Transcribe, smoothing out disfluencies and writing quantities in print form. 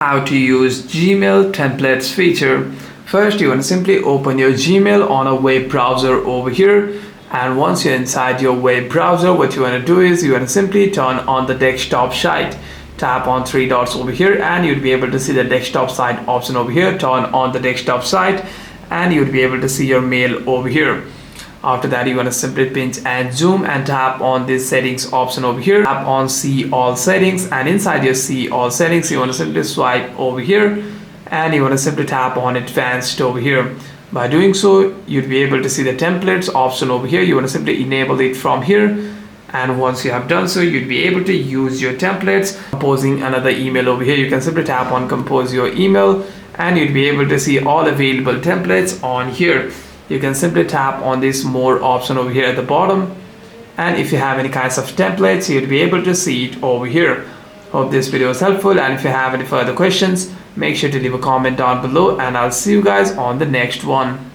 How to use Gmail templates feature. First, you want to simply open your Gmail on a web browser over here, and once you're inside your web browser, what you want to do is you want to simply turn on the desktop site. Tap on three dots over here and you'll be able to see the desktop site option over here. Turn on the desktop site and you'll be able to see your mail over here. After that, you want to simply pinch and zoom and tap on this settings option over here. Tap on see all settings, and inside your see all settings you want to simply swipe over here and you want to simply tap on advanced over here. By doing so, you'd be able to see the templates option over here. You want to simply enable it from here, and once you have done so, you'd be able to use your templates. Composing another email over here, you can simply tap on compose your email and you'd be able to see all available templates on here. You can simply tap on this more option over here at the bottom, and if you have any kinds of templates, you'd be able to see it over here. Hope this video was helpful, and if you have any further questions, make sure to leave a comment down below, and I'll see you guys on the next one.